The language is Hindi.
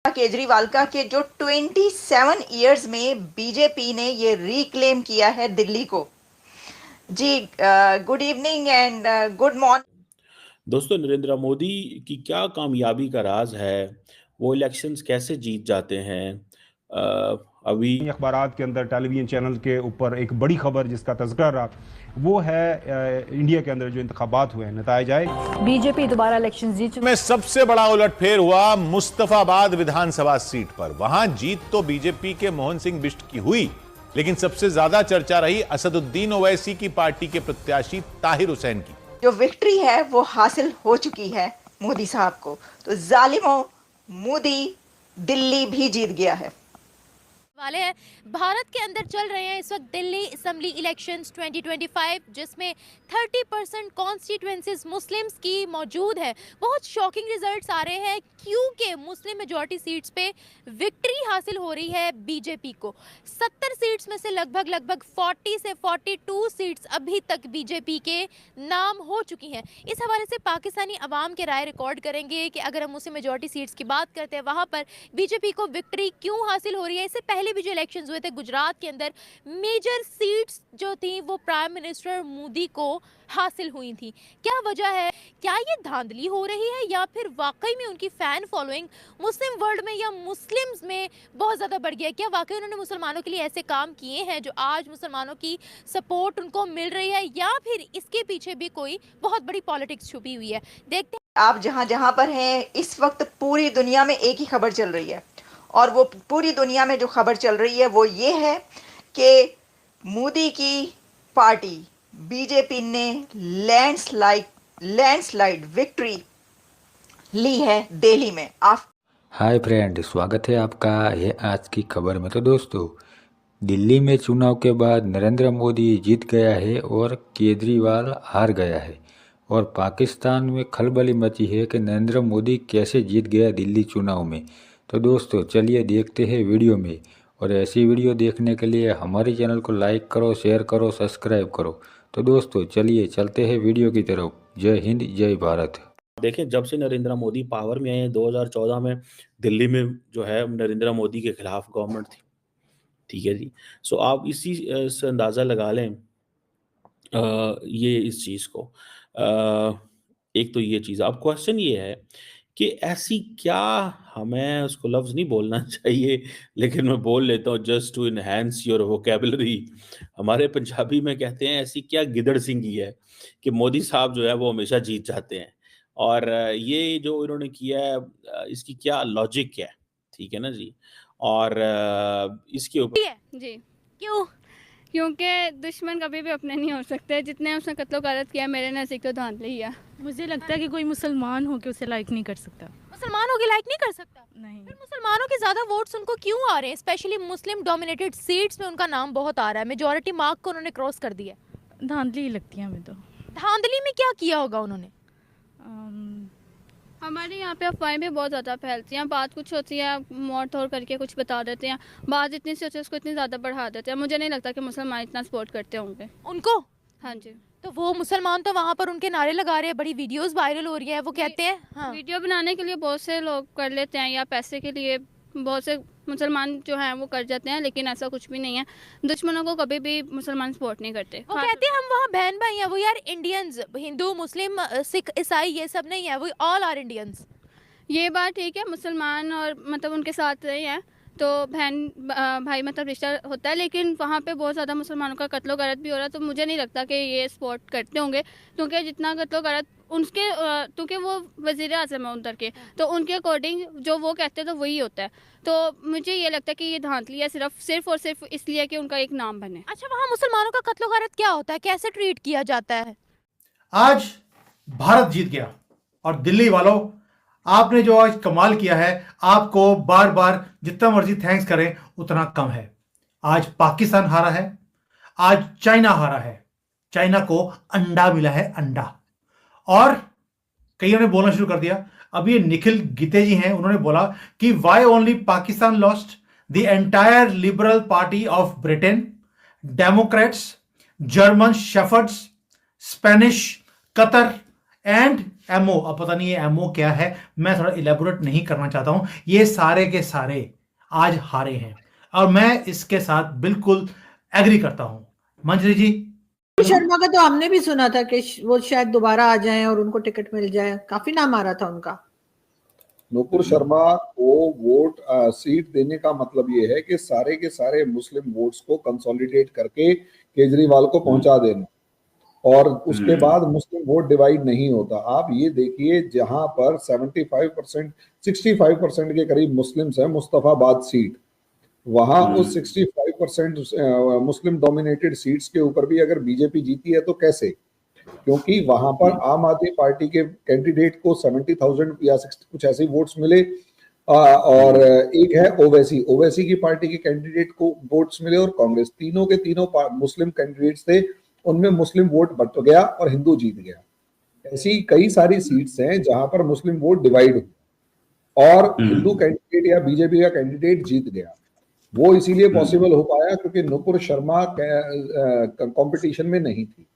केजरीवाल का कि जो 27 इयर्स में बीजेपी ने ये रिक्लेम किया है दिल्ली को। जी good evening and good morning. दोस्तों, नरेंद्र मोदी की क्या कामयाबी का राज है? वो इलेक्शंस कैसे जीत जाते हैं? अभी अखबारात के अंदर टेलीविजन चैनल के ऊपर एक बड़ी खबर जिसका तज़किरा रहा वो है इंडिया के अंदर जो इंतखाबात हुए हैं नताइज आए। बीजेपी दोबारा इलेक्शन जीत में सबसे बड़ा उलटफेर हुआ मुस्तफाबाद विधानसभा सीट पर। वहां जीत तो बीजेपी के मोहन सिंह बिष्ट की हुई, लेकिन सबसे ज्यादा चर्चा रही असदुद्दीन ओवैसी की पार्टी के प्रत्याशी ताहिर हुसैन की। जो विक्ट्री है वो हासिल हो चुकी है मोदी साहब को। तो जालिमों, मोदी दिल्ली भी जीत गया है वाले हैं। भारत के अंदर चल रहे हैं इस वक्त दिल्ली असेंबली इलेक्शंस 2025, जिसमें 30% कॉन्स्टिट्यूएंसीज मुस्लिम्स की मौजूद है। बहुत शॉकिंग रिजल्ट्स आ रहे हैं क्योंकि मुस्लिम मेजॉरिटी सीट्स पे विक्ट्री हासिल हो रही है बीजेपी को। 70 सीट्स में से लगभग 40 से 42 सीट्स अभी तक बीजेपी के नाम हो चुकी हैं। इस हवाले से पाकिस्तानी अवाम के राय रिकॉर्ड करेंगे कि अगर हम मुस्लिम मेजॉरिटी सीट्स की बात करते हैं वहाँ पर बीजेपी को विक्ट्री क्यों हासिल हो रही है। इससे पहले भी जो इलेक्शंस हुए थे गुजरात के अंदर मेजर सीट्स जो थी वो प्राइम मिनिस्टर मोदी को हासिल हुई थी। क्या वजह है? क्या ये धांधली हो रही है या फिर वाकई में उनकी फैन फॉलोइंग मुस्लिम वर्ल्ड में या मुस्लिम्स में बहुत ज़्यादा बढ़ गया? क्या वाकई उन्होंने मुसलमानों के लिए ऐसे काम किए हैं जो आज मुसलमानों की सपोर्ट उनको मिल रही है, या फिर इसके पीछे भी कोई बहुत बड़ी पॉलिटिक्स छुपी हुई है? देखते हैं। आप जहां जहां पर हैं इस वक्त पूरी दुनिया में एक ही खबर चल रही है, और वो पूरी दुनिया में जो खबर चल रही है वो ये है कि मोदी की पार्टी बीजेपी ने लैंडस्लाइड विक्ट्री ली है दिल्ली में। हाय फ्रेंड, स्वागत है आपका ये आज की खबर में। तो दोस्तों, दिल्ली में चुनाव के बाद नरेंद्र मोदी जीत गया है और केजरीवाल हार गया है, और पाकिस्तान में खलबली मची है कि नरेंद्र मोदी कैसे जीत गया दिल्ली चुनाव में। तो दोस्तों चलिए देखते हैं वीडियो में, और ऐसी वीडियो देखने के लिए हमारे चैनल को लाइक करो, शेयर करो, सब्सक्राइब करो। तो दोस्तों चलिए चलते हैं वीडियो की तरफ। जय हिंद, जय भारत। देखें, जब से नरेंद्र मोदी पावर में आए हैं 2014 में दिल्ली में जो है नरेंद्र मोदी के खिलाफ गवर्नमेंट थी। ठीक है जी। सो आप इसी से अंदाज़ा लगा लें ये इस चीज़ को। एक तो ये चीज़। अब क्वेश्चन ये है कि ऐसी क्या, हमें उसको लफ्ज़ नहीं बोलना चाहिए लेकिन मैं बोल लेता हूँ just to enhance your vocabulary. हमारे पंजाबी में कहते हैं ऐसी क्या गिदड़ सिंगी है कि मोदी साहब जो है वो हमेशा जीत जाते हैं। और ये जो इन्होंने किया है इसकी क्या लॉजिक है? ठीक है ना जी। और इसके ऊपर जी क्यों? क्योंकि दुश्मन कभी भी अपने नहीं हो सकते। जितने उसने कत्लो गारत किया मेरे नज़दीक तो धांधली ही है। मुझे लगता है कि कोई मुसलमान हो के उसे लाइक नहीं कर सकता। मुसलमान होके लाइक नहीं कर सकता? नहीं। फिर मुसलमानों के ज्यादा वोट्स उनको क्यों आ रहे हैं? स्पेशली मुस्लिम डोमिनेटेड सीट्स में उनका नाम बहुत आ रहा है। मेजॉरिटी मार्क को उन्होंने क्रॉस कर दिया। धांधली ही लगती है हमें तो। धांधली में क्या किया होगा उन्होंने? हमारे यहाँ पे अफवाहें भी बहुत ज़्यादा फैलती हैं। बात कुछ होती है मोड़ तोड़ करके कुछ बता देते हैं, बात इतनी सी होती है उसको इतनी ज़्यादा बढ़ा देते हैं। मुझे नहीं लगता कि मुसलमान इतना सपोर्ट करते होंगे उनको। हाँ जी। तो वो मुसलमान तो वहाँ पर उनके नारे लगा रहे हैं, बड़ी वीडियोस वायरल हो रही हैं। वो कहते हैं हाँ। वीडियो बनाने के लिए बहुत से लोग कर लेते हैं, या पैसे के लिए बहुत से मुसलमान जो हैं वो कर जाते हैं, लेकिन ऐसा कुछ भी नहीं है। दुश्मनों को कभी भी मुसलमान सपोर्ट नहीं करते। वो कहते हैं हम वहाँ बहन भाई हैं। वो यार इंडियंस, हिंदू, मुस्लिम, सिख, ईसाई ये सब नहीं है, वो ऑल आर इंडियंस। ये बात ठीक है, मुसलमान और मतलब उनके साथ रहे हैं तो बहन भाई मतलब रिश्ता होता है, लेकिन वहाँ पे बहुत ज़्यादा मुसलमानों का कत्लो गारत भी हो रहा है। तो मुझे नहीं लगता कि ये सपोर्ट करते होंगे, क्योंकि जितना कत्लो गारत उनके क्योंकि वो वज़ीर आज़म है उधर के, तो उनके अकॉर्डिंग जो वो कहते हैं तो वही होता है। तो मुझे ये लगता है कि ये धांधली है सिर्फ और सिर्फ इसलिए कि उनका एक नाम बने। अच्छा, वहाँ मुसलमानों का कत्लो गारत क्या होता है? कैसे ट्रीट किया जाता है? आज भारत जीत गया, और दिल्ली वालों आपने जो आज कमाल किया है, आपको बार बार जितना मर्जी थैंक्स करें उतना कम है। आज पाकिस्तान हारा है, आज चाइना हारा है। चाइना को अंडा मिला है, अंडा। और कईयों ने बोलना शुरू कर दिया। अब ये निखिल गीते जी हैं, उन्होंने बोला कि why only Pakistan lost, the entire Liberal Party of Britain, Democrats, German shepherds, Spanish, Qatar, and MO, अब पता नहीं ये एमओ क्या है, मैं थोड़ा इलेबोरेट नहीं करना चाहता हूं। ये सारे के सारे आज हारे हैं और मैं इसके साथ बिल्कुल एग्री करता हूं। मंजरी जी। शर्मा का तो हमने भी सुना था कि वो शायद दोबारा आ जाएं और उनको टिकट मिल जाए, काफी नाम आ रहा था उनका। नुपुर शर्मा को वोट सीट देने का मतलब ये है कि सारे के सारे मुस्लिम वोट्स को कंसोलिडेट करके केजरीवाल को पहुंचा देना, और उसके बाद मुस्लिम वोट डिवाइड नहीं होता। आप ये देखिए, जहां पर 75% 65% के करीब मुस्लिम्स हैं मुस्तफाबाद सीट, वहां उस 65% मुस्लिम डोमिनेटेड सीट्स के ऊपर भी अगर बीजेपी जीती है तो कैसे? क्योंकि वहां पर आम आदमी पार्टी के कैंडिडेट को 70,000 या 60 कुछ ऐसे वोट्स मिले, और एक है ओवैसी की पार्टी के कैंडिडेट को वोट्स मिले, और कांग्रेस, तीनों के तीनों मुस्लिम कैंडिडेट्स थे, उनमें मुस्लिम वोट बट गया और हिंदू जीत गया। ऐसी कई सारी सीट्स हैं जहां पर मुस्लिम वोट डिवाइड हुआ और हिंदू कैंडिडेट या बीजेपी का कैंडिडेट जीत गया। वो इसीलिए पॉसिबल हो पाया क्योंकि नुपुर शर्मा कंपटीशन में नहीं थी।